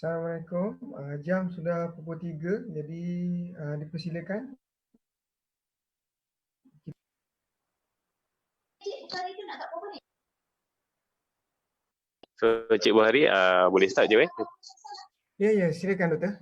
Assalamualaikum. Jam sudah pukul 3, jadi dipersilakan. So, Cik Buhari, boleh start je, Ya, silakan doktor.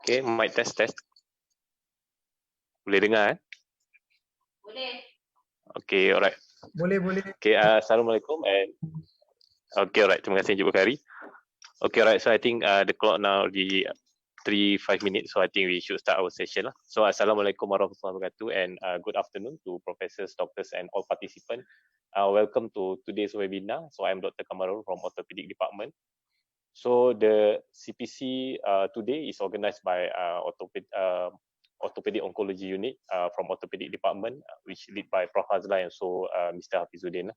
Okay, mic test. Boleh dengar, Boleh. Okay, alright. Boleh. Okay, Assalamualaikum and okay, alright. Terima kasih Encik Bukhari. Okay, alright. So I think the clock now already 3-5 minutes. So I think we should start our session lah. So Assalamualaikum warahmatullahi wabarakatuh and good afternoon to professors, doctors and all participants. Welcome to today's webinar. So I'm Dr. Kamarul from Orthopedic Department. So the CPC today is organized by Orthopedic Oncology Unit from Orthopedic Department, which led by Prof. Hazla and so Mr. Hafizuddin.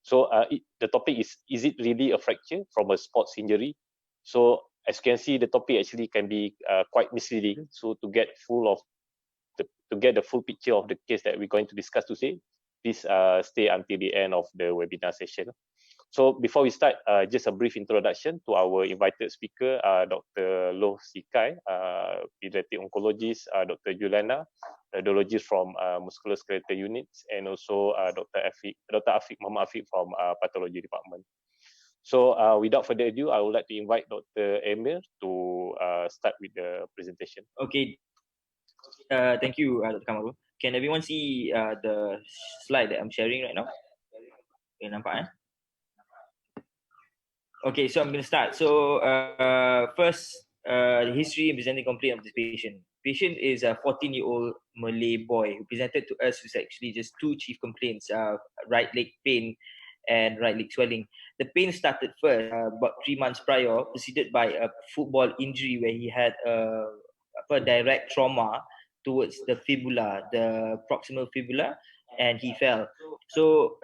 So the topic is it really a fracture from a sports injury? So as you can see, the topic actually can be quite misleading. So to get the full picture of the case that we're going to discuss today, please stay until the end of the webinar session. So before we start, just a brief introduction to our invited speaker, Dr. Loh Sikai, pediatric oncologist, Dr. Julana, radiologist from musculoskeletal units, and also Dr. Afiq Muhammad Afiq from pathology department. So without further ado, I would like to invite Dr. Emir to start with the presentation. Okay. Thank you, Dr. Kamaru. Can everyone see the slide that I'm sharing right now? Okay, nampak, eh? Okay, so I'm going to start. So first, the history and presenting complete of this patient. Patient is a 14-year-old Malay boy who presented to us with actually just two chief complaints: right leg pain and right leg swelling. The pain started first about 3 months prior, preceded by a football injury where he had a direct trauma towards the fibula, the proximal fibula, and he fell. So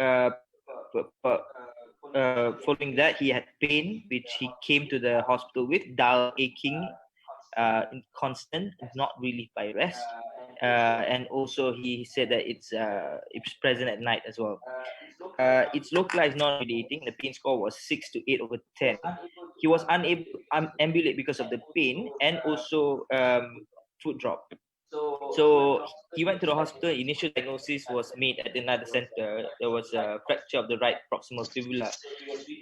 following that, he had pain, which he came to the hospital with, dull aching, constant, not relieved by rest. And also he said that it's present at night as well. It's localized non-radiating. The pain score was 6 to 8 over 10. He was unable to ambulate because of the pain and also foot drop. So he went to the hospital. Initial diagnosis was made at another center. There was a fracture of the right proximal fibula.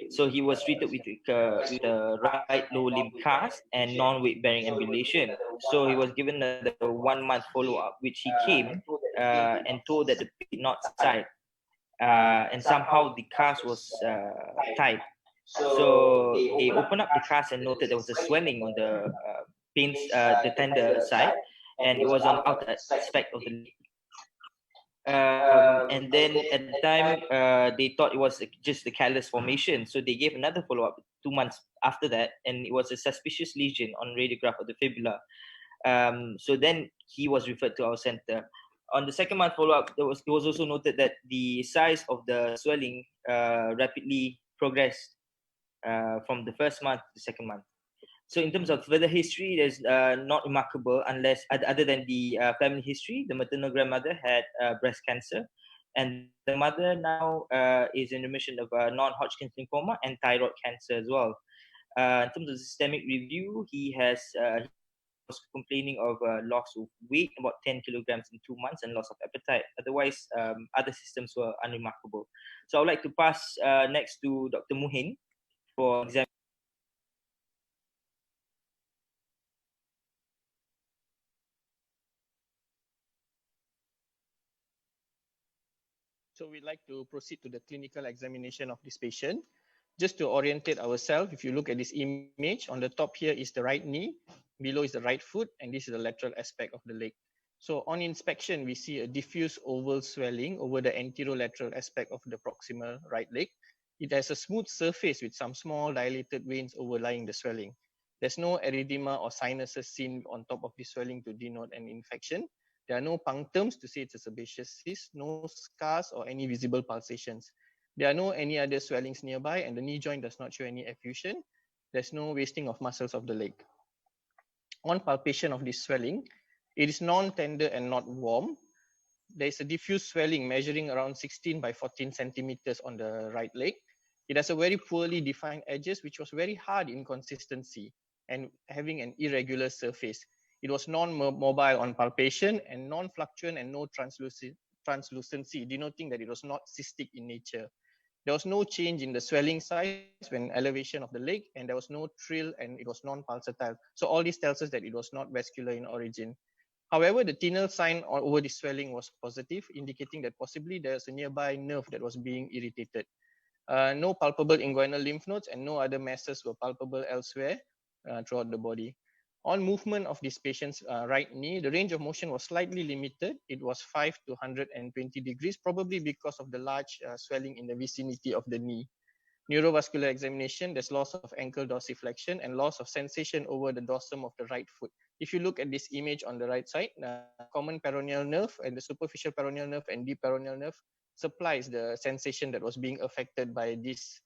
So he was treated with a right lower limb cast and non-weight bearing ambulation. So he was given the 1 month follow-up, which he came and told that the pain did not subside. And somehow the cast was tight. So they opened up the cast and noted there was a swelling on the the tender side, and it was on the outer aspect of the leg. And then at the time, they thought it was just the callus formation. So they gave another follow-up 2 months after that, and it was a suspicious lesion on radiograph of the fibula. So then he was referred to our center. On the 2nd month follow-up, it was also noted that the size of the swelling rapidly progressed from the 1st month to the 2nd month. So in terms of further history, there's not remarkable unless other than the family history. The maternal grandmother had breast cancer, and the mother now is in remission of non-Hodgkin's lymphoma and thyroid cancer as well. In terms of systemic review, he was complaining of loss of weight, about 10 kilograms in 2 months, and loss of appetite. Otherwise, other systems were unremarkable. So I would like to pass next to Dr. Muhin for exam. So we'd like to proceed to the clinical examination of this patient. Just to orientate ourselves, if you look at this image, on the top here is the right knee, below is the right foot, and this is the lateral aspect of the leg. So on inspection, we see a diffuse oval swelling over the anterolateral aspect of the proximal right leg. It has a smooth surface with some small dilated veins overlying the swelling. There's no erythema or sinuses seen on top of the swelling to denote an infection. There are no punctums to say it's a sebaceous cyst, no scars or any visible pulsations. There are no any other swellings nearby, and the knee joint does not show any effusion. There's no wasting of muscles of the leg. On palpation of this swelling, it is non-tender and not warm. There is a diffuse swelling measuring around 16 by 14 centimeters on the right leg. It has a very poorly defined edges, which was very hard in consistency and having an irregular surface. It was non-mobile on palpation and non-fluctuant and no translucency, denoting that it was not cystic in nature. There was no change in the swelling size when elevation of the leg, and there was no trill, and it was non-pulsatile. So all this tells us that it was not vascular in origin. However, the tinal sign over the swelling was positive, indicating that possibly there's a nearby nerve that was being irritated. No palpable inguinal lymph nodes and no other masses were palpable elsewhere throughout the body. On movement of this patient's right knee, the range of motion was slightly limited. It was 5 to 120 degrees, probably because of the large swelling in the vicinity of the knee. Neurovascular examination, there's loss of ankle dorsiflexion and loss of sensation over the dorsum of the right foot. If you look at this image on the right side, common peroneal nerve and the superficial peroneal nerve and deep peroneal nerve supplies the sensation that was being affected by this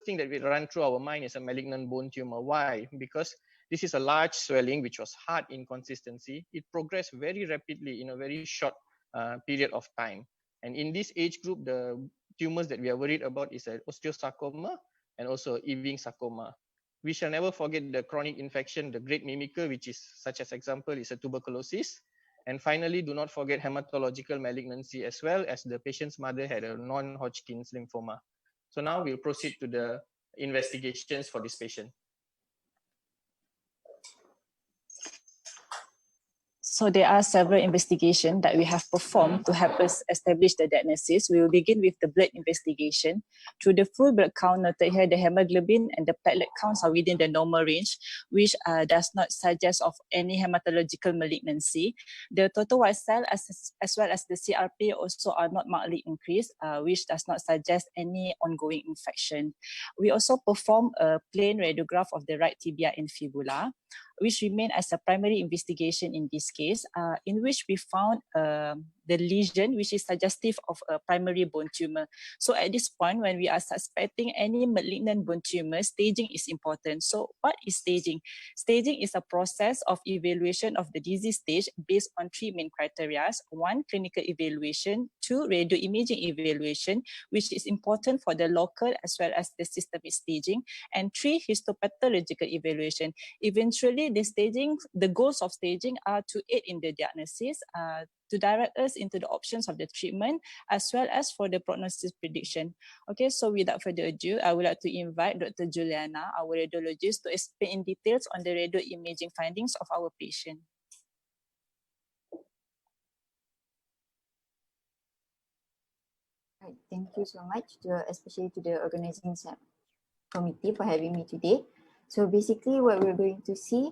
thing that will run through our mind is a malignant bone tumor. Why? Because this is a large swelling which was hard in consistency. It progressed very rapidly in a very short period of time. And in this age group, the tumors that we are worried about is osteosarcoma and also Ewing sarcoma. We shall never forget the chronic infection, the great mimicker, which is such as example is a tuberculosis. And finally, do not forget hematological malignancy as well, as the patient's mother had a non-Hodgkin's lymphoma. So now we'll proceed to the investigations for this patient. So there are several investigations that we have performed to help us establish the diagnosis. We will begin with the blood investigation. Through the full blood count noted here, the hemoglobin and the platelet counts are within the normal range, which does not suggest of any hematological malignancy. The total white cell as well as the CRP also are not markedly increased, which does not suggest any ongoing infection. We also perform a plain radiograph of the right tibia and fibula, which remain as a primary investigation in this case, in which we found the lesion, which is suggestive of a primary bone tumor. So at this point, when we are suspecting any malignant bone tumor, staging is important. So what is staging? Staging is a process of evaluation of the disease stage based on three main criteria. One, clinical evaluation. Two, radioimaging evaluation, which is important for the local as well as the systemic staging. And three, histopathological evaluation. Eventually, the goals of staging are to aid in the diagnosis, to direct us into the options of the treatment, as well as for the prognosis prediction. Okay, so without further ado, I would like to invite Dr. Juliana, our radiologist, to explain in details on the radio imaging findings of our patient. Right, thank you so much, especially to the organizing committee for having me today. So basically what we're going to see,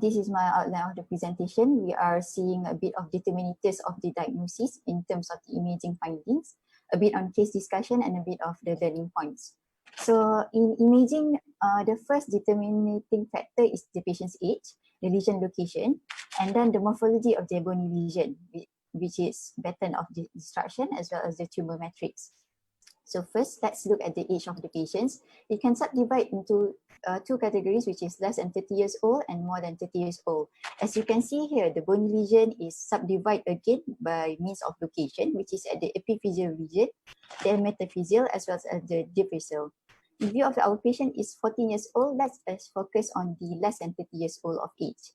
this is my outline of the presentation. We are seeing a bit of determinatives of the diagnosis in terms of the imaging findings, a bit on case discussion, and a bit of the learning points. So in imaging, the first determinating factor is the patient's age, the lesion location, and then the morphology of the bony lesion, which is pattern of destruction as well as the tumor matrix. So first, let's look at the age of the patients. It can subdivide into two categories, which is less than 30 years old and more than 30 years old. As you can see here, the bony lesion is subdivided again by means of location, which is at the epiphyseal region, the metaphyseal, as well as the differential. In view of our patient is 14 years old, let's focus on the less than 30 years old of age.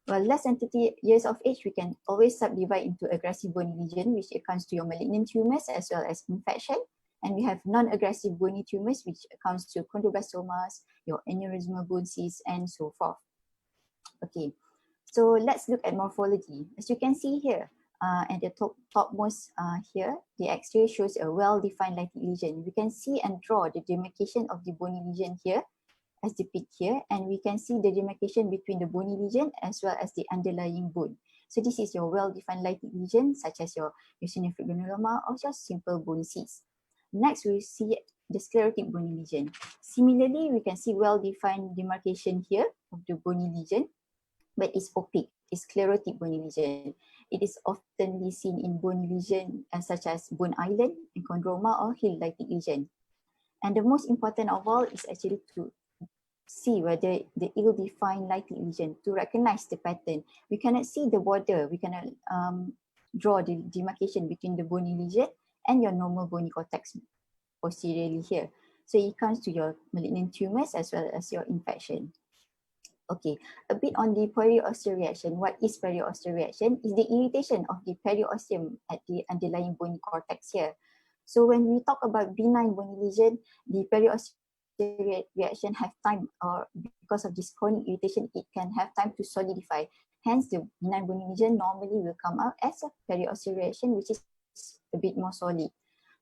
Well, less than 30 years of age, we can always subdivide into aggressive bony lesion, which accounts to your malignant tumors as well as infection. And we have non-aggressive bony tumors, which accounts to chondroblastomas, your aneurysmal bone cysts, and so forth. Okay, so let's look at morphology. As you can see here, at the topmost here, the X-ray shows a well-defined lytic lesion. We can see and draw the demarcation of the bony lesion here, as depicted here, and we can see the demarcation between the bony lesion as well as the underlying bone. So this is your well-defined lytic lesion, such as your eosinophilia or just simple bone cysts. Next, we see the sclerotic bony lesion. Similarly, we can see well-defined demarcation here of the bony lesion, but it's opaque. It's sclerotic bony lesion. It is often seen in bony lesion such as bone island, chondroma, or hill lytic lesion. And the most important of all is actually to see whether the ill-defined lytic lesion, to recognize the pattern. We cannot see the border. We cannot draw the demarcation between the bony lesion and your normal bony cortex posteriorly here. So it comes to your malignant tumors as well as your infection. Okay, a bit on the periosteal reaction. What is periosteal reaction? Is the irritation of the periosteum at the underlying bony cortex here. So when we talk about benign bony lesion, the periosteal reaction have time, or because of this chronic irritation, it can have time to solidify. Hence, the benign bony lesion normally will come out as a periosteal reaction, which is a bit more solid.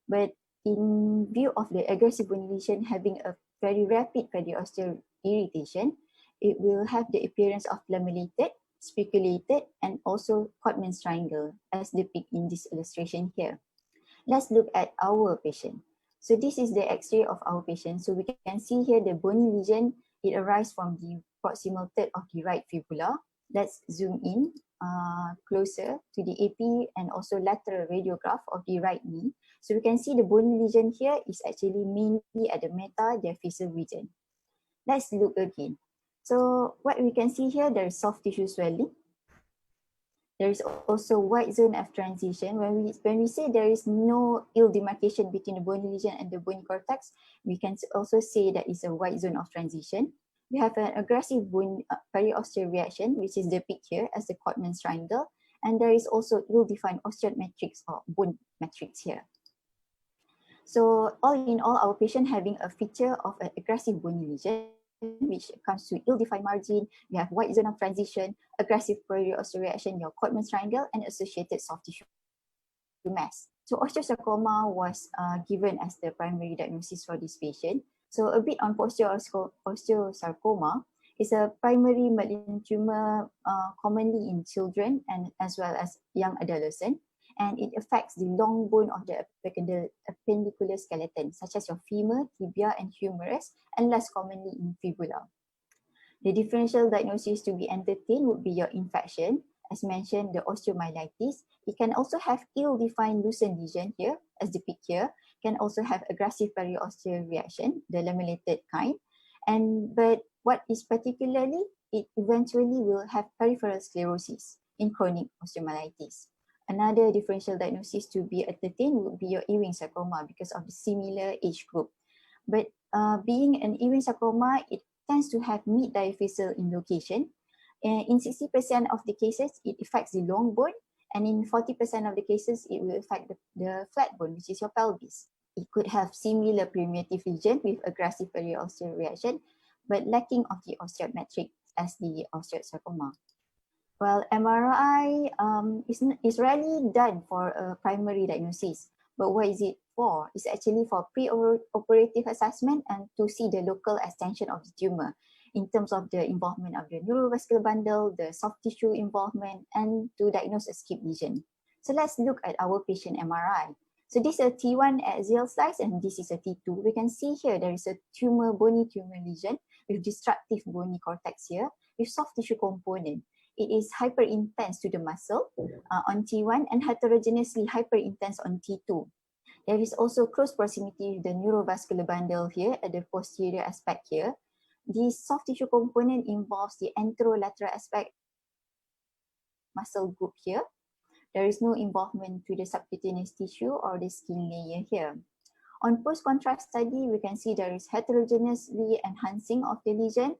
But in view of the aggressive bony lesion having a very rapid periosteal irritation, it will have the appearance of lamellated, spiculated, and also Codman's triangle, as depicted in this illustration here. Let's look at our patient. So this is the X-ray of our patient. So we can see here the bony lesion, it arises from the proximal third of the right fibula. Let's zoom in closer to the AP and also lateral radiograph of the right knee. So we can see the bony lesion here is actually mainly at the metadiaphyseal region. Let's look again. So what we can see here, there is soft tissue swelling. There is also white zone of transition. When we say there is no ill demarcation between the bony lesion and the bony cortex, we can also say that it's a white zone of transition. We have an aggressive bone periosteal reaction, which is depicted here as the Codman's triangle, and there is also ill-defined osteoid matrix or bone matrix here. So all in all, our patient having a feature of an aggressive bony lesion, which comes to ill-defined margin, we have white zone of transition, aggressive periosteal reaction, your Codman's triangle, and associated soft tissue mass. So osteosarcoma was given as the primary diagnosis for this patient. So a bit on osteosarcoma is a primary malignant tumor commonly in children and as well as young adolescents. And it affects the long bone of the appendicular skeleton, such as your femur, tibia, and humerus, and less commonly in fibula. The differential diagnosis to be entertained would be your infection, as mentioned, the osteomyelitis. It can also have ill-defined lucent lesion here, as depicted here, can also have aggressive periosteal reaction, the lamellated kind. But what is particularly, it eventually will have peripheral sclerosis in chronic osteomyelitis. Another differential diagnosis to be entertained would be your Ewing sarcoma because of the similar age group. But being an Ewing sarcoma, it tends to have mid-diaphyseal in location. In 60% of the cases, it affects the long bone, and in 40% of the cases, it will affect the flat bone, which is your pelvis. It could have similar primitive lesion with aggressive periosteal reaction, but lacking of the osteometric as the osteosarcoma. Well, MRI is rarely done for a primary diagnosis, but what is it for? It's actually for pre-operative assessment and to see the local extension of the tumor in terms of the involvement of the neurovascular bundle, the soft tissue involvement, and to diagnose a skip lesion. So let's look at our patient MRI. So this is a T1 axial slice and this is a T2. We can see here there is a bony tumor lesion with destructive bony cortex here with soft tissue component. It is hyperintense to the muscle on T1 and heterogeneously hyperintense on T2. There is also close proximity with the neurovascular bundle here at the posterior aspect here. The soft tissue component involves the anterolateral aspect muscle group here. There is no involvement to the subcutaneous tissue or the skin layer here. On post-contrast study, we can see there is heterogeneously enhancing of the lesion.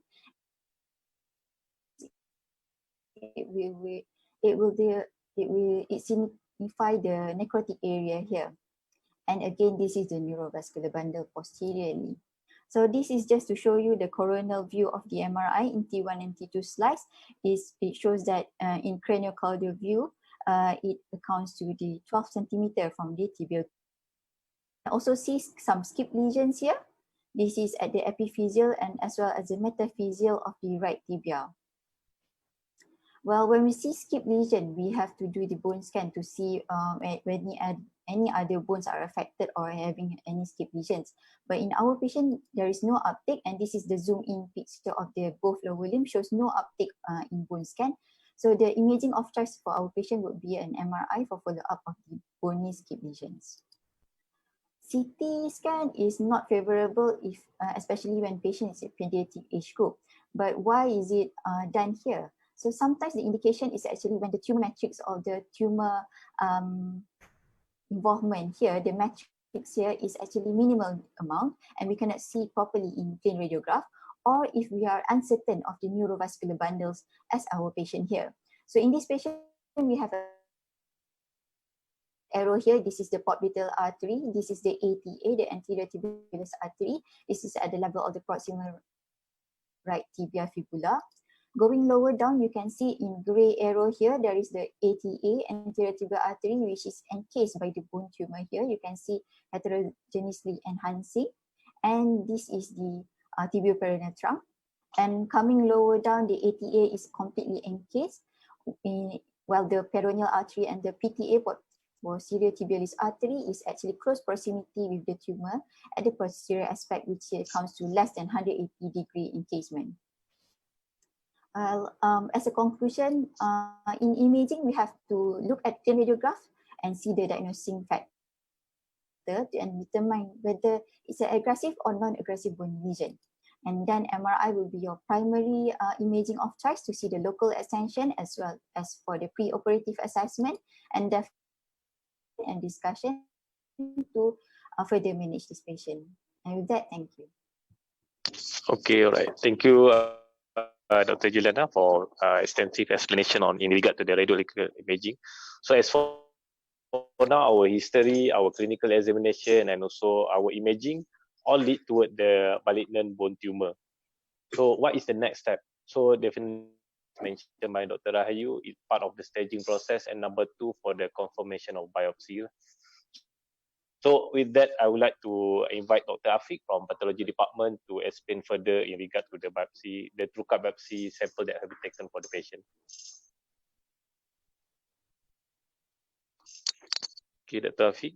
It signify the necrotic area here. And again, this is the neurovascular bundle posteriorly. So this is just to show you the coronal view of the MRI in T1 and T2 slice. It shows that in craniocaudal view, it accounts to the 12 centimeter from the tibial. Also see some skip lesions here. This is at the epiphyseal and as well as the metaphyseal of the right tibia. Well, when we see skip lesion, we have to do the bone scan to see when any other bones are affected or having any skip lesions. But in our patient, there is no uptake, and this is the zoom in picture of the both lower limb, shows no uptake in bone scan. So the imaging of choice for our patient would be an MRI for follow-up of the bony skip lesions. CT scan is not favorable if, especially when patient is a pediatric age group. But why is it done here? So sometimes the indication is actually when the tumor matrix or the tumor involvement here, the matrix here is actually minimal amount and we cannot see properly in plain radiograph, or if we are uncertain of the neurovascular bundles as our patient here. So in this patient, we have a arrow here. This is the popliteal artery. This is the ATA, the anterior tibialis artery. This is at the level of the proximal right tibia fibula. Going lower down, you can see in gray arrow here, there is the ATA, anterior tibial artery, which is encased by the bone tumor here. You can see heterogeneously enhancing. And this is the tibioperoneal trunk. And coming lower down, the ATA is completely encased, while the peroneal artery and the PTA, posterior tibialis artery, is actually close proximity with the tumor at the posterior aspect, which comes to less than 180 degree encasement. As a conclusion, in imaging, we have to look at the radiograph and see the diagnosing factor and determine whether it's an aggressive or non-aggressive bone lesion. And then MRI will be your primary imaging of choice to see the local extension as well as for the pre-operative assessment and discussion to further manage this patient. And with that, thank you. Okay, all right. Thank you, Dr. Juliana, for extensive explanation in regard to the radiological imaging. So as for now, our history, our clinical examination, and also our imaging all lead toward the malignant bone tumor. So what is the next step? So definitely mentioned by Dr. Rahayu, is part of the staging process, and number 2 for the confirmation of biopsy. So with that, I would like to invite Dr. Afiq from Pathology Department to explain further in regard to the biopsy, the true cut biopsy sample that have been taken for the patient. Okay, Dr. Afiq.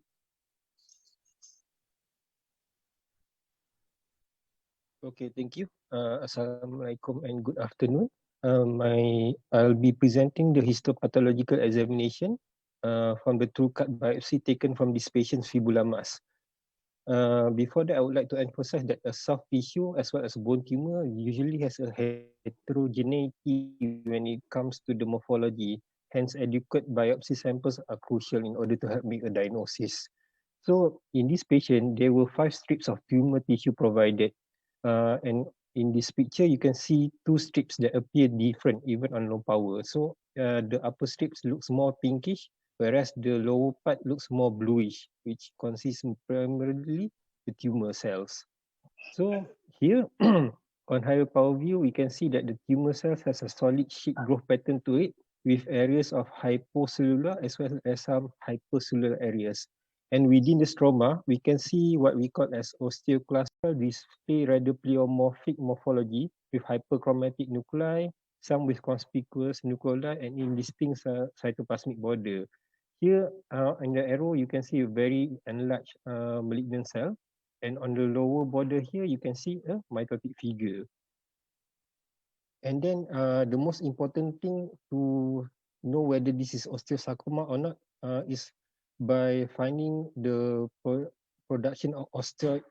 Okay, thank you. Assalamualaikum and good afternoon. I'll be presenting the histopathological examination from the true cut biopsy taken from this patient's fibula mass. Before that, I would like to emphasize that a soft tissue as well as bone tumor usually has a heterogeneity when it comes to the morphology. Hence, adequate biopsy samples are crucial in order to help make a diagnosis. So, in this patient, there were 5 strips of tumor tissue provided. And in this picture, you can see 2 strips that appear different even on low power. So, the upper strips looks more pinkish, whereas the lower part looks more bluish, which consists primarily the tumor cells. So here, on higher power view, we can see that the tumor cells has a solid sheet growth pattern to it, with areas of hypocellular as well as some hypercellular areas. And within the stroma, we can see what we call as osteoclastal display radiopleomorphic morphology with hyperchromatic nuclei, some with conspicuous nuclei and indistinct cytoplasmic border. Here in the arrow, you can see a very enlarged malignant cell. And on the lower border here, you can see a mitotic figure. And then the most important thing to know whether this is osteosarcoma or not is by finding the production of osteoid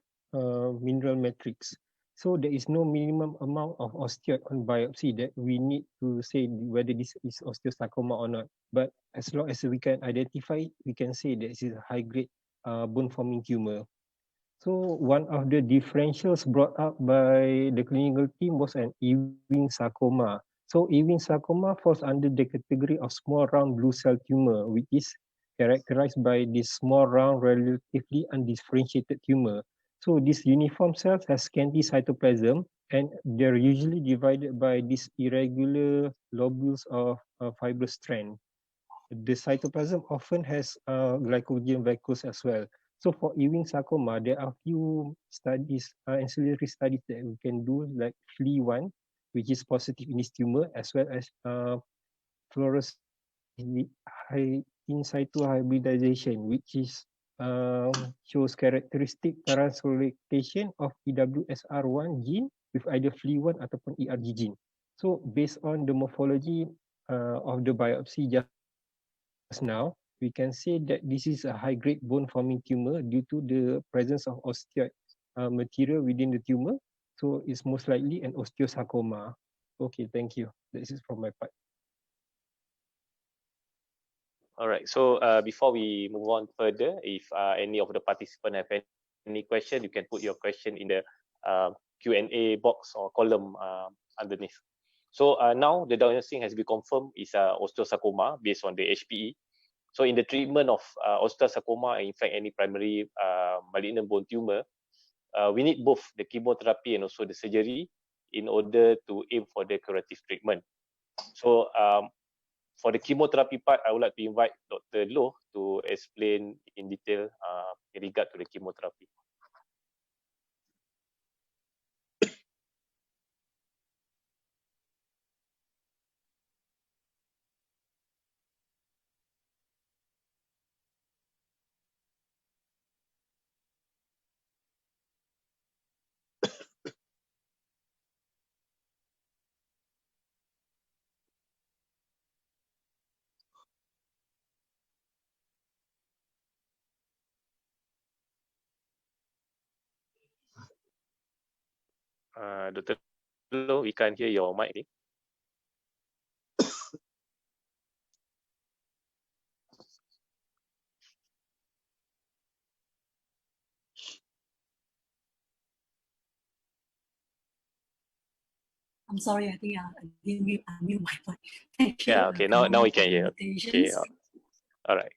mineral matrix. So there is no minimum amount of osteoid on biopsy that we need to say whether this is osteosarcoma or not. But as long as we can identify it, we can say that this is a high-grade bone-forming tumor. So one of the differentials brought up by the clinical team was an Ewing sarcoma. So Ewing sarcoma falls under the category of small round blue cell tumor, which is characterized by this small round, relatively undifferentiated tumor. So these uniform cells have scanty cytoplasm, and they're usually divided by these irregular lobules of fibrous strand. The cytoplasm often has glycogen vacuoles as well. So for Ewing sarcoma, there are few studies, ancillary studies that we can do, like FLE1, which is positive in this tumor, as well as fluorescence in situ hybridization, which is shows characteristic translocation of EWSR1 gene with either FLE1 ataupun ERG gene. So based on the morphology of the biopsy just now, we can say that this is a high-grade bone-forming tumor due to the presence of osteoid material within the tumor. So it's most likely an osteosarcoma. Okay, thank you. This is from my part. All right. So before we move on further, if any of the participants have any question, you can put your question in the Q&A box or column underneath. So now the diagnosis has been confirmed is osteosarcoma based on the HPE. So in the treatment of osteosarcoma, in fact, any primary malignant bone tumor, we need both the chemotherapy and also the surgery in order to aim for the curative treatment. So for the chemotherapy part, I would like to invite Dr. Loh to explain in detail in regard to the chemotherapy. Dr. Loh, we can't hear your mic. I'm sorry, I think I didn't mute my mic. Thank you. Yeah, okay, now we can hear. Okay, all right.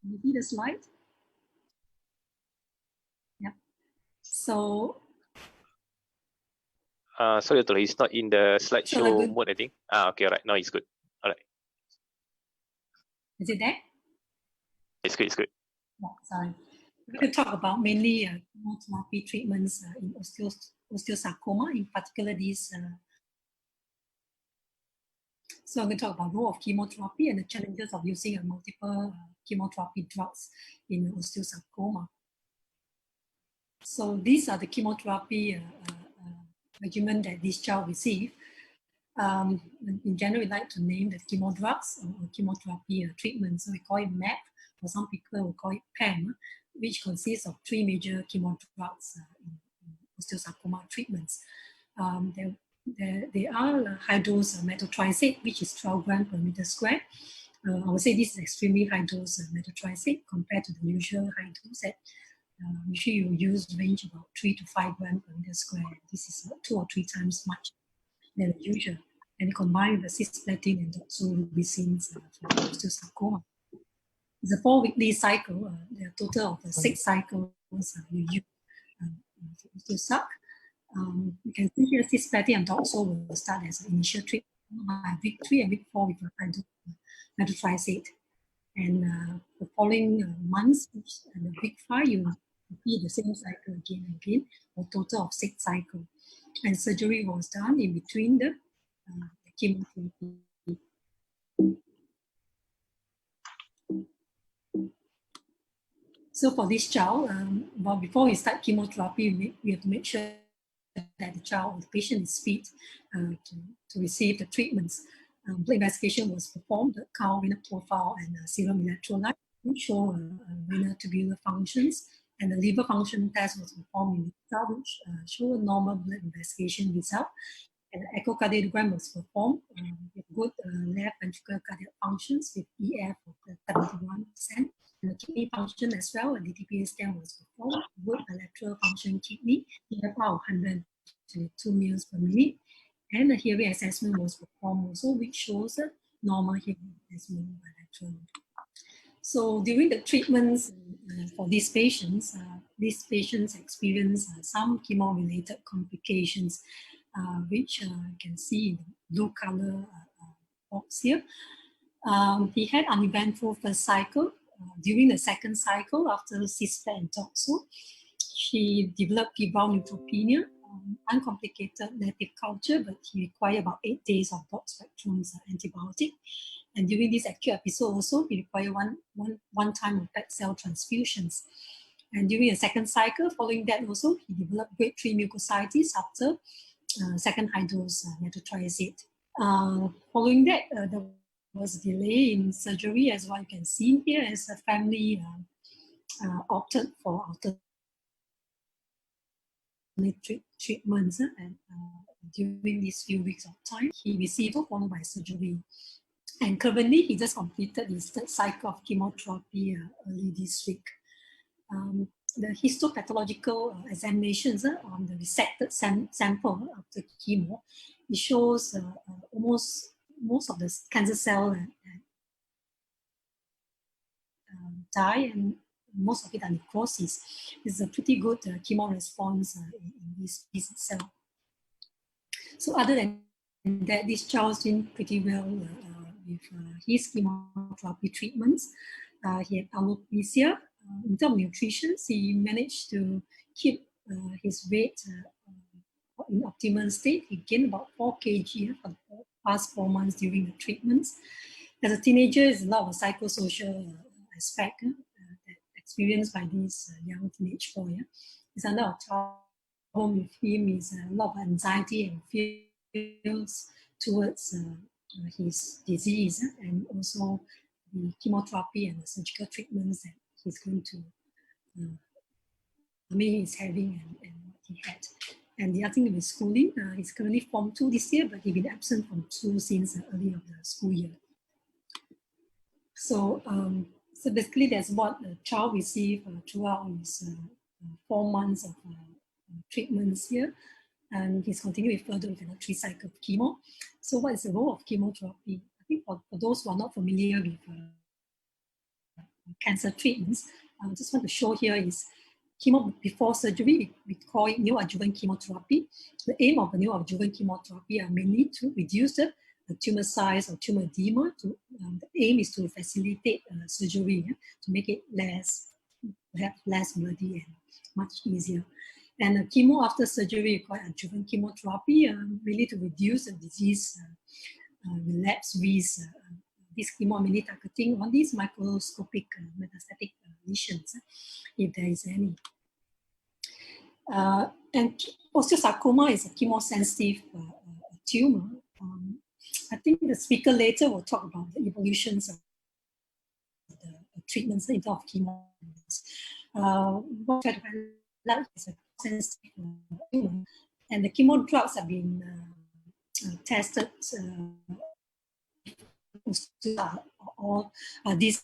You see the slide? Yep. So, Sorry, Dr. He's not in the slideshow good. mode, I think. Okay, all right. No, it's good. All right. Is it there? It's good, it's good. Yeah, sorry. We're going to talk about mainly chemotherapy treatments in osteosarcoma, in particular these. So I'm going to talk about the role of chemotherapy and the challenges of using multiple chemotherapy drugs in osteosarcoma. So these are the chemotherapy regimen that this child received. In general, we like to name the chemo drugs or chemotherapy treatments. So we call it MAP, or some people will call it PAM, which consists of 3 major chemo drugs in osteosarcoma treatments. There are high-dose methotrexate, which is 12 grams per meter square. I would say this is extremely high-dose methotrexate compared to the usual high dose that usually you use range about 3 to 5 grams per meter square. This is 2 or 3 times much than usual. And combined with the cisplatin and doxorubicin for osteosarcoma. It's a 4-weekly cycle. There are a total of 6 cycles you use for osteosarc. You can see here cisplatin and doxo will start as an initial treatment by week 3 and week 4 with methotrexate. And the following months, and week 5, you repeat the same cycle again and again, a total of 6 cycles. And surgery was done in between the chemotherapy. So for this child, well, before we start chemotherapy, we have to make sure that the child or the patient is fit to receive the treatments. Blood investigation was performed, the count, renal profile, and serum electrolyte, which show renal tubular functions. And the liver function test was performed in the child, which show a normal blood investigation result. And the echocardiogram was performed with good left ventricular cardiac functions with EF of 71%. And the kidney function as well, a DTPA scan was performed, good lateral function kidney, EFR of 122 mils per minute. And the hearing assessment was performed also, which shows a normal hearing assessment bilateral. So during the treatments for these patients experience some chemo-related complications, which you can see in the blue color box here. He had uneventful first cycle. During the second cycle, after cisplat and toxo, she developed febrile neutropenia, uncomplicated native culture, but he required about 8 days of broad spectrum antibiotic. And during this acute episode also, he required one time of red cell transfusions. And during the second cycle, following that also, he developed grade 3 mucositis after second high dose methotrexate. Following that, there was a delay in surgery, as what you can see here, as the family opted for alternate treatments. And during these few weeks of time, he received followed by surgery. And currently, he just completed his third cycle of chemotherapy early this week. The histopathological examinations on the resected sample after chemo, it shows most of the cancer cell die, and most of it are necrosis. It's a pretty good chemo response in this piece itself. So other than that, this child's doing pretty well with his chemotherapy treatments. He had alopecia. In terms of nutrition, he managed to keep his weight in optimal state. He gained about 4 kg for the past 4 months during the treatments. As a teenager, there's a lot of psychosocial aspect that experienced by this young teenage boy. It's a lot of problem with him is a lot of anxiety and fears towards his disease, and also the chemotherapy and the surgical treatments that he's going to, he's having and what he had. And the other thing with schooling, he's currently Form 2 this year, but he's been absent from school since early of the school year. So, so basically that's what the child received throughout his 4 months of treatments here. And he's continuing further with another 3 cycles of chemo. So what is the role of chemotherapy? I think for those who are not familiar with cancer treatments, I just want to show here is chemo before surgery, we call it neoadjuvant chemotherapy. The aim of the neoadjuvant chemotherapy are mainly to reduce the tumor size or tumor edema. The aim is to facilitate surgery, to make it perhaps less bloody and much easier. And chemo after surgery, we call it adjuvant chemotherapy, really to reduce the disease relapse risk. This chemo mainly targeting on these microscopic metastatic lesions, if there is any. And osteosarcoma is a chemosensitive tumor. I think the speaker later will talk about the evolutions of the treatments in terms of chemo. What I like is a sensitive tumor, and the chemo drugs have been tested. All these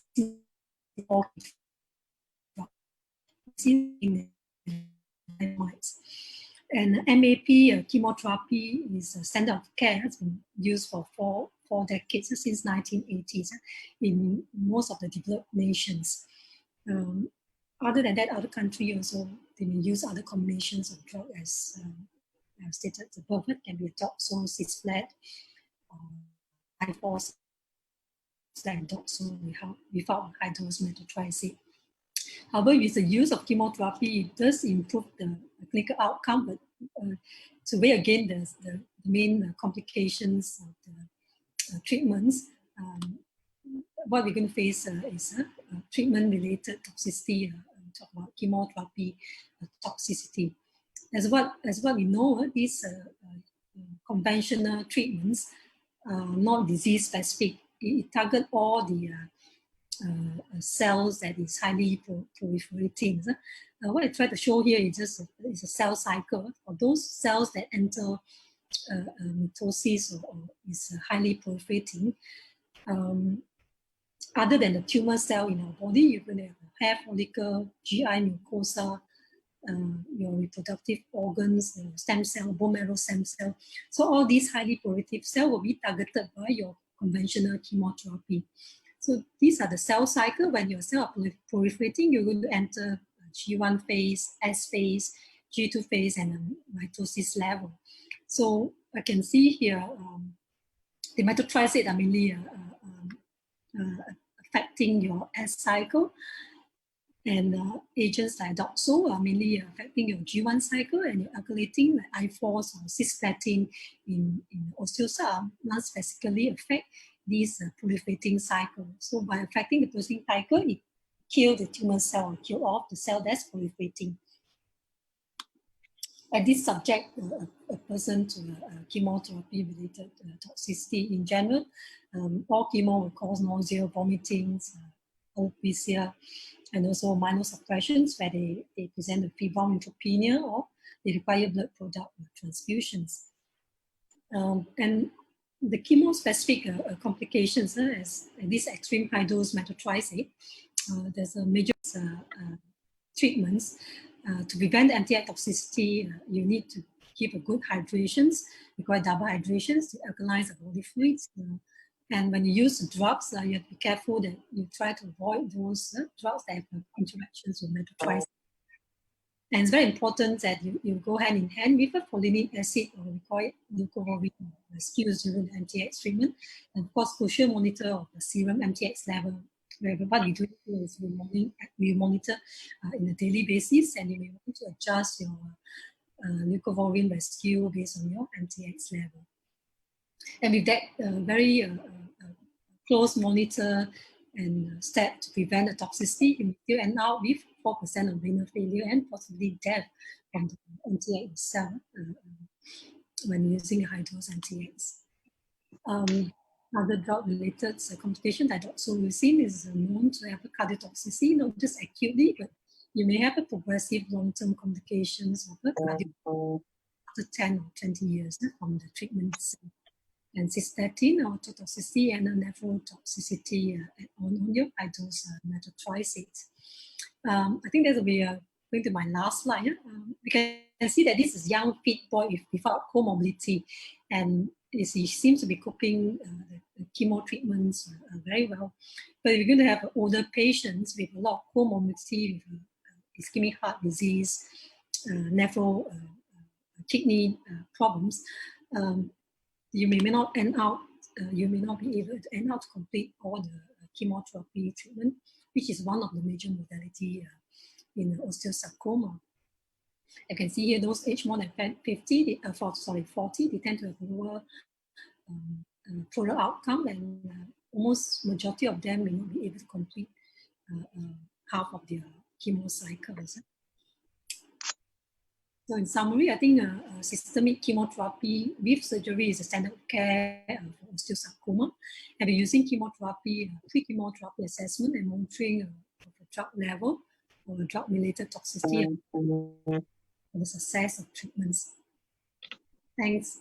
in mice. And MAP chemotherapy is a standard of care. It's been used for four decades, since 1980s in most of the developed nations. Other than that, other countries also they may use other combinations of drugs as I've stated above. It can be a doxo, cisplatin, high force, and doxo without high dose methotrexate. However, with the use of chemotherapy, it does improve the clinical outcome, but to weigh again the main complications of the treatments, what we're going to face is treatment-related toxicity. Talk about chemotherapy toxicity. As what we know, these conventional treatments are not disease-specific. It targets all the cells that is highly proliferating. What I try to show here is just a cell cycle for those cells that enter mitosis or is highly proliferating. Other than the tumor cell in our body, you're going to have a hair follicle, GI mucosa, your reproductive organs, stem cell, bone marrow stem cell. So all these highly proliferative cells will be targeted by your conventional chemotherapy. So these are the cell cycle. When your cells are proliferating, you're going to enter G1 phase, S phase, G2 phase, and mitosis level. So I can see here the methotrexate are mainly affecting your S cycle, and agents like doxo are mainly affecting your G1 cycle, and your alkylating like I-force or cisplatin in osteosarcoma not specifically affect these proliferating cycle. So by affecting the proliferating cycle, it kills the tumor cell, or kill off the cell that's proliferating. And this subject a person to chemotherapy-related toxicity in general. All chemo will cause nausea, vomiting, alopecia, and also myelosuppressions where they present a febrile neutropenia or they require blood product transfusions. And the chemo-specific complications, as this extreme high dose methotrexate, there's a major treatments. To prevent MTX toxicity, you need to keep a good hydrations, require double hydrations to alkalize the body fluids. And when you use drugs, you have to be careful that you try to avoid those drugs that have interactions with methotrexate. And it's very important that you go hand in hand with a folinic acid, or we call it leucovorin rescues during the MTX treatment. And of course, crucial monitor of the serum MTX level. What we do is we monitor on a daily basis, and you may want to adjust your leucovorin rescue based on your MTX level. And with that very close monitor and step to prevent the toxicity, you may still end up with 4% of renal failure and possibly death from the MTX itself when using high dose MTX. Other drug-related complications that also we've seen is known to have a cardiotoxicity, not just acutely, but you may have a progressive long-term complications of the cardio after 10 or 20 years from the treatment itself. And cisplatin or toxicity and a nephrotoxicity on your high dose methotrexate. I think that will be going to my last slide. We can see that this is young fit boy without comorbidity, and he seems to be coping the chemo treatments very well. But if you're going to have older patients with a lot of comorbidity, with ischemic heart disease, kidney problems, you may not end out, you may not be able to end out to complete all the chemotherapy treatment, which is one of the major modality in osteosarcoma. You can see here those age more than 40, they tend to have lower poorer outcome, and almost majority of them may not be able to complete half of their chemo cycles. So in summary, I think systemic chemotherapy with surgery is a standard of care for osteosarcoma. And we're using chemotherapy, pre-chemotherapy assessment and monitoring of the drug level or drug-related toxicity for the success of treatments. Thanks.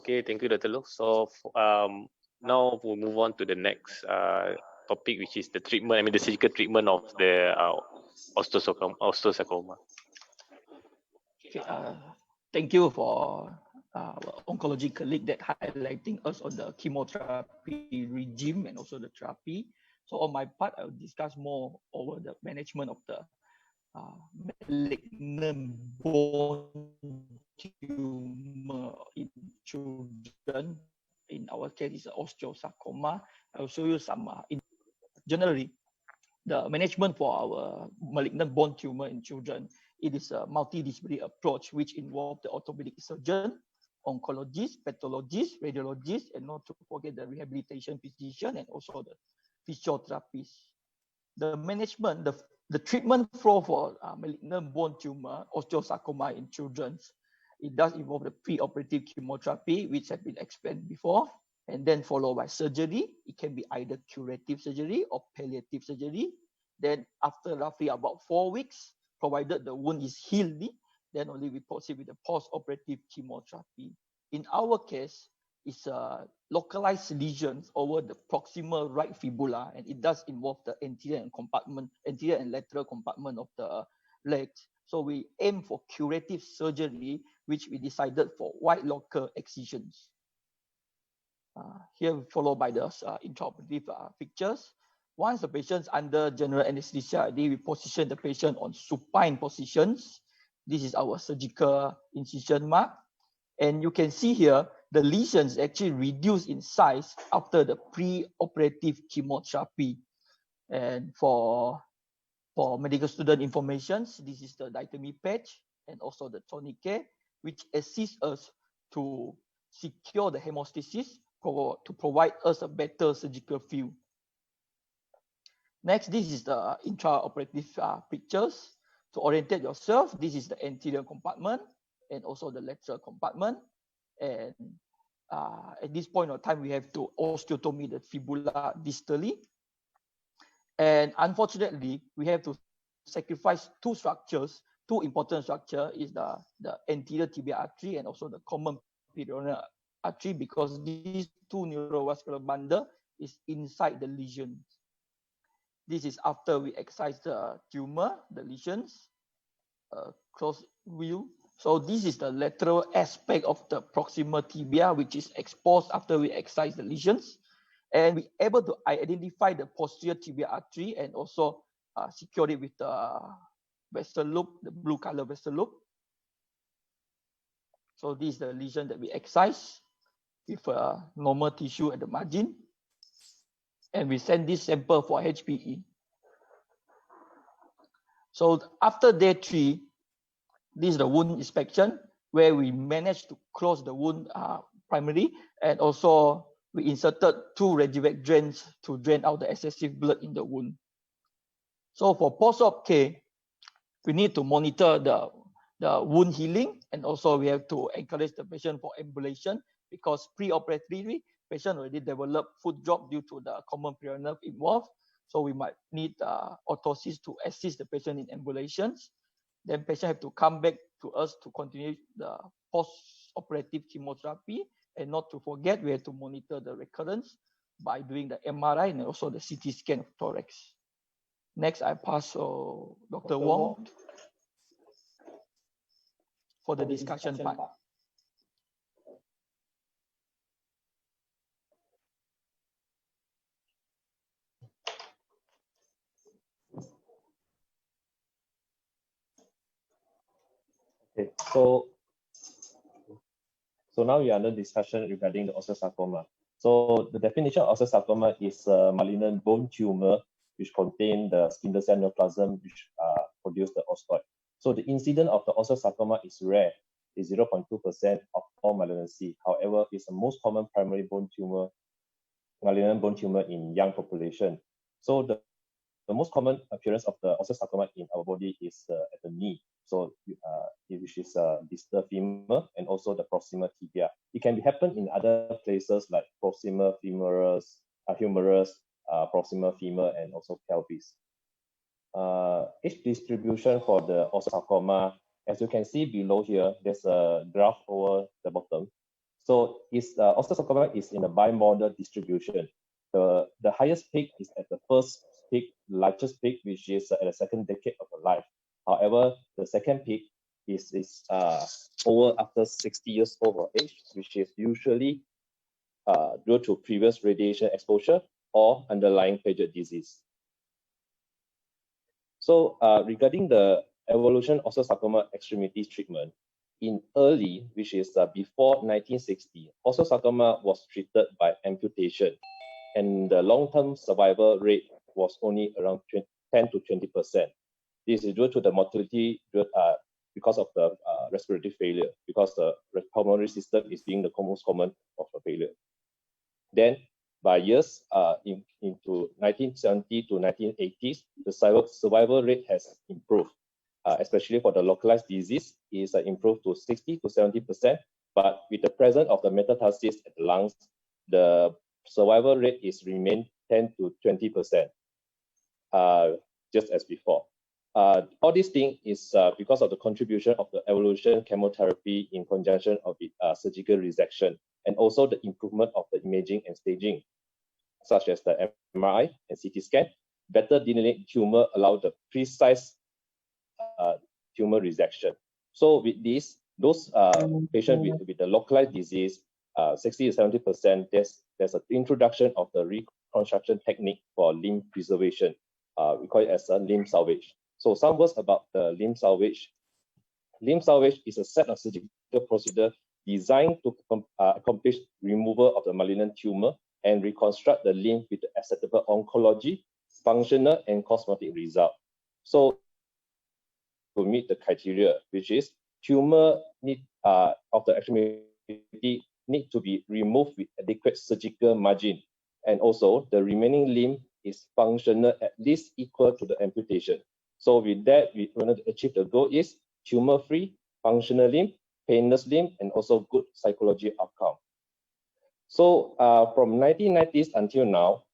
Okay, thank you, Dr. Loh. So now we'll move on to the next topic, which is the treatment, the surgical treatment of the osteosarcoma. Okay, thank you for our oncology colleague that highlighting us on the chemotherapy regime and also the therapy. So on my part, I'll discuss more over the management of the malignant bone tumor in children. In our case, it's osteosarcoma. I'll show you some. Generally, the management for our malignant bone tumor in children, it is a multidisciplinary approach which involves the orthopedic surgeon, oncologist, pathologist, radiologist, and not to forget the rehabilitation physician and also the physiotherapist. The management, the treatment flow for malignant bone tumor, osteosarcoma in children, it does involve the pre-operative chemotherapy, which has been explained before, and then followed by surgery. It can be either curative surgery or palliative surgery. Then after roughly about 4 weeks, provided the wound is healed, then only we proceed with the post-operative chemotherapy. In our case, it's localized lesions over the proximal right fibula, and it does involve the anterior and lateral compartment of the legs. So we aim for curative surgery, which we decided for wide local excisions. Here followed by the intraoperative pictures. Once the patient's under general anesthesia, we position the patient on supine positions. This is our surgical incision mark. And you can see here, the lesions actually reduce in size after the pre-operative chemotherapy. And for medical student information, this is the diatomy patch and also the tourniquet, which assists us to secure the hemostasis to provide us a better surgical view. Next, this is the intraoperative pictures. To orientate yourself, this is the anterior compartment and also the lateral compartment. And at this point of time, we have to osteotomy the fibula distally. And unfortunately, we have to sacrifice two structures. Two important structures is the anterior tibial artery and also the common peroneal artery, because these two neurovascular bundle is inside the lesion. This is after we excise the tumor, the lesions, close view. So this is the lateral aspect of the proximal tibia, which is exposed after we excise the lesions. And we're able to identify the posterior tibial artery and also secure it with the vessel loop, the blue color vessel loop. So this is the lesion that we excise with normal tissue at the margin. And we send this sample for HPE. So after day 3, this is the wound inspection, where we managed to close the wound primarily, and also we inserted 2 Radiograph drains to drain out the excessive blood in the wound. So for post-op care, we need to monitor the wound healing, and also we have to encourage the patient for ambulation, because pre-operatively, patient already developed foot drop due to the common peroneal involved. So we might need orthosis to assist the patient in ambulations. Then patient have to come back to us to continue the post-operative chemotherapy, and not to forget, we have to monitor the recurrence by doing the MRI and also the CT scan of thorax. Next, I pass Dr. Wong for the discussion part. So now we are under discussion regarding the osteosarcoma. So the definition of osteosarcoma is a malignant bone tumor which contain the spindle cell neoplasm which produce the osteoid. So the incidence of the osteosarcoma is rare, is 0.2% of all malignancy. However, it's the most common primary bone tumor, malignant bone tumor in young population. So the most common appearance of the osteosarcoma in our body is at the knee. So which is distal femur and also the proximal tibia. It can happen in other places like proximal humerus, proximal femur, and also pelvis. Age distribution for the osteosarcoma, as you can see below here, there's a graph over the bottom. So osteosarcoma is in a bimodal distribution. The highest peak is at the first peak, largest peak, which is at the second decade of life. However, the second peak is over after 60 years old of age, which is usually due to previous radiation exposure or underlying paget disease. So regarding the evolution of osteosarcoma extremities treatment, in early, which is before 1960, osteosarcoma was treated by amputation, and the long-term survival rate was only around 10 to 20%. This is due to the mortality because of the respiratory failure, because the pulmonary system is being the most common of a failure. Then, by years into 1970 to 1980s, the survival rate has improved, especially for the localized disease, is improved to 60 to 70%. But with the presence of the metastasis at the lungs, the survival rate is remained 10 to 20%, just as before. All these things is because of the contribution of the evolution chemotherapy in conjunction of the surgical resection, and also the improvement of the imaging and staging, such as the MRI and CT scan. Better delineate tumor allow the precise tumor resection. So with this, those patients with the localized disease, 60 to 70%, there's an introduction of the reconstruction technique for limb preservation. We call it as a limb salvage. So some words about the limb salvage. Limb salvage is a set of surgical procedure designed to accomplish removal of the malignant tumor and reconstruct the limb with the acceptable oncology, functional, and cosmetic result. So to meet the criteria, which is tumor of the extremity need to be removed with adequate surgical margin, and also the remaining limb is functional at least equal to the amputation. So with that, we want to achieve the goal is tumor-free, functional limb, painless limb, and also good psychology outcome. So from 1990s until now,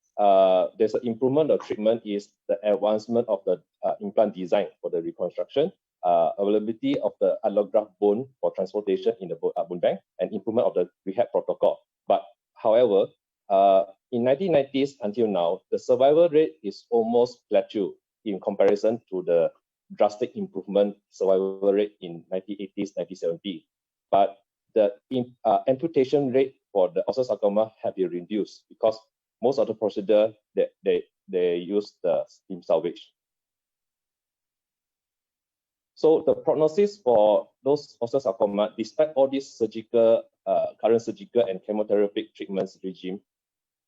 there's an improvement of treatment is the advancement of the implant design for the reconstruction, availability of the allograft bone for transportation in the bone bank, and improvement of the rehab protocol. But however, in 1990s until now, the survival rate is almost plateau in comparison to the drastic improvement survival rate in 1980s, 1970s. But the amputation rate for the osteosarcoma have been reduced because most of the procedure that they use the limb salvage. So the prognosis for those osteosarcoma, despite all these surgical, current surgical and chemotherapy treatments regime,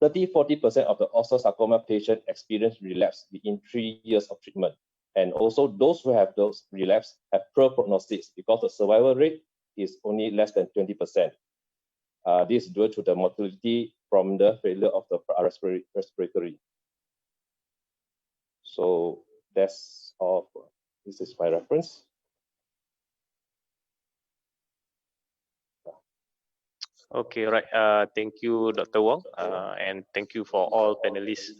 30–40% of the osteosarcoma patients experience relapse within 3 years of treatment. And also those who have those relapse have poor prognosis because the survival rate is only less than 20%. This is due to the mortality from the failure of the respiratory. So that's all. This is my reference. Okay, right. Thank you, Dr. Wong, and thank you for all panelists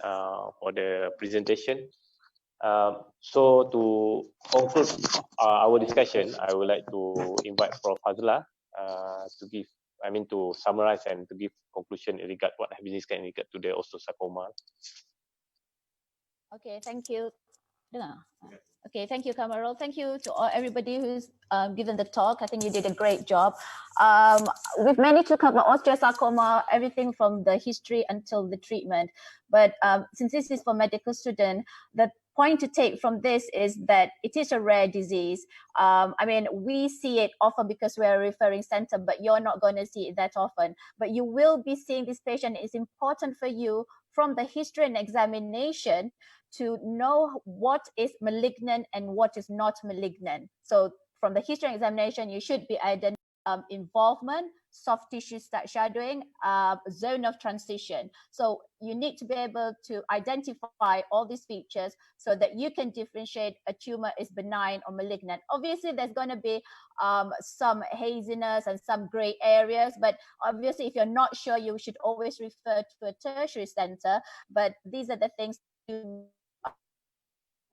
for the presentation. So to conclude our discussion, I would like to invite Prof. Fazla to summarize and to give conclusion in regard what have been discussed in regard to the osteosarcoma. Okay, thank you. Okay, thank you, Kamarul. Thank you to everybody who's given the talk. I think you did a great job. We've managed to cover osteosarcoma, everything from the history until the treatment. But since this is for medical students, the point to take from this is that it is a rare disease. I mean, we see it often because we're a referring center, but you're not going to see it that often. But you will be seeing this patient. It's important for you from the history and examination to know what is malignant and what is not malignant. So from the history and examination, you should be identifying involvement, soft tissue start shadowing, zone of transition. So you need to be able to identify all these features so that you can differentiate a tumor is benign or malignant. Obviously, there's going to be some haziness and some gray areas, but obviously, if you're not sure, you should always refer to a tertiary center. But these are the things you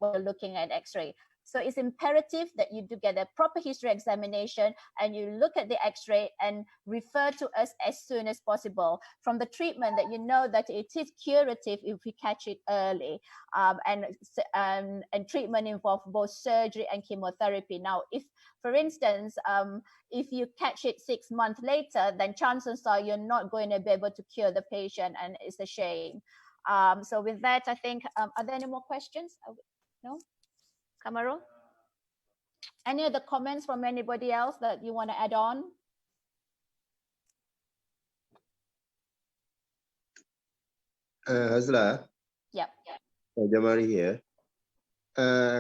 are looking at X-ray. So it's imperative that you do get a proper history examination and you look at the X-ray and refer to us as soon as possible. From the treatment that you know that it is curative if we catch it early, and treatment involves both surgery and chemotherapy. Now, if, for instance, if you catch it 6 months later, then chances are you're not going to be able to cure the patient, and it's a shame. So with that, I think, are there any more questions? No? Kamarul? Any other comments from anybody else that you want to add on? Hazla. Yep. Jamari here.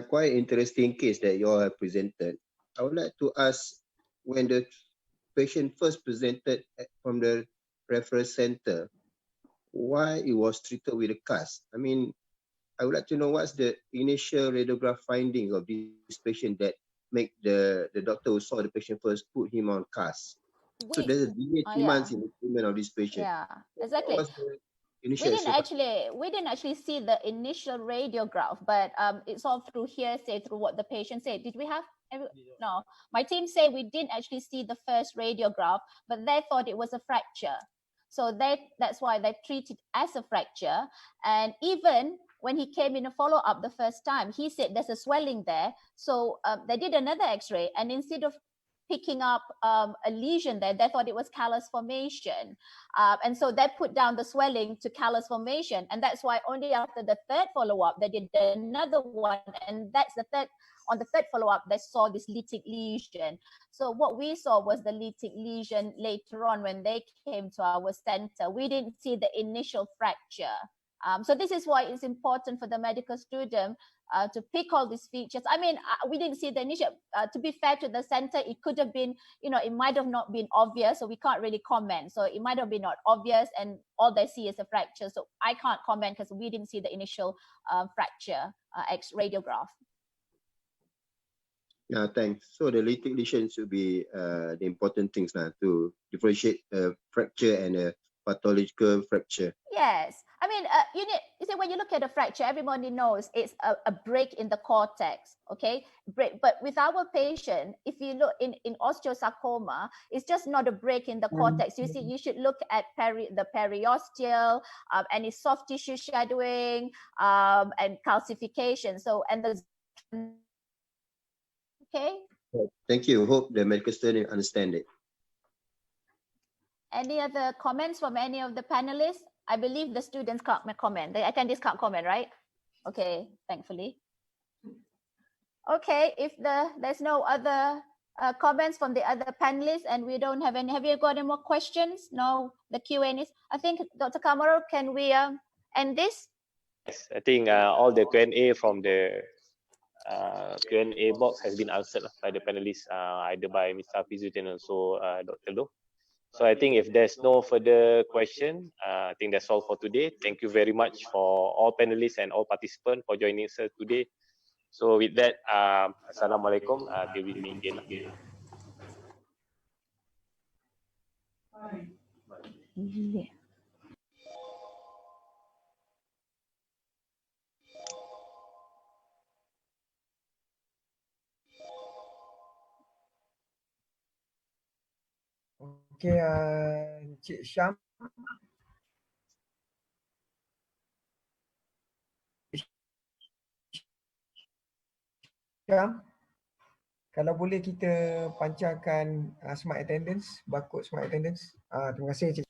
Quite interesting case that you all have presented. I would like to ask, when the patient first presented from the reference center, why it was treated with a cast? I mean, I would like to know what's the initial radiograph findings of this patient that make the doctor who saw the patient first put him on cast. So there's a delay 3 months in the treatment of this patient. Yeah, exactly. We didn't actually see the initial radiograph, but it's all through hearsay, through what the patient said. Did we have? No, my team said we didn't actually see the first radiograph, but they thought it was a fracture. So that's why they treated as a fracture. And even when he came in a follow-up the first time, he said there's a swelling there. So they did another X-ray, and instead of picking up a lesion there, they thought it was callus formation. And so they put down the swelling to callus formation. And that's why only after the third follow-up, they did another one. And that's the third, on the third follow-up, they saw this lytic lesion. So what we saw was the lytic lesion later on when they came to our center. We didn't see the initial fracture. So this is why it's important for the medical student to pick all these features. I mean, we didn't see the initial, to be fair to the center, it could have been, you know, it might have not been obvious, so we can't really comment. So it might have been not obvious and all they see is a fracture. So I can't comment because we didn't see the initial fracture radiograph. Yeah, thanks. So the lytic lesion should be the important things now to differentiate a fracture and a pathological fracture. Yes, I mean, you see, when you look at a fracture, everybody knows it's a break in the cortex, okay? But with our patient, if you look in osteosarcoma, it's just not a break in the cortex. You see, you should look at the periosteal, any soft tissue shadowing, and calcification. So, and the okay. Thank you. Hope the medical student understand it. Any other comments from any of the panelists? I believe the students can't comment. The attendees can't comment, right? Okay, thankfully. Okay, if there's no other comments from the other panelists and we don't have any, have you got any more questions? No, the Q&As. I think, Dr. Kamarul, can we end this? Yes, I think all the Q&A from the Q&A box has been answered by the panelists, either by Mr. Hafizuddin and also Dr. Loh. So I think if there's no further question, I think that's all for today. Thank you very much for all panelists and all participants for joining us today. So with that, Assalamualaikum, till we meet again. Yeah. Okey, Cik Syam. Syam, kalau boleh kita pancarkan smart attendance, barcode smart attendance. Terima kasih Cik.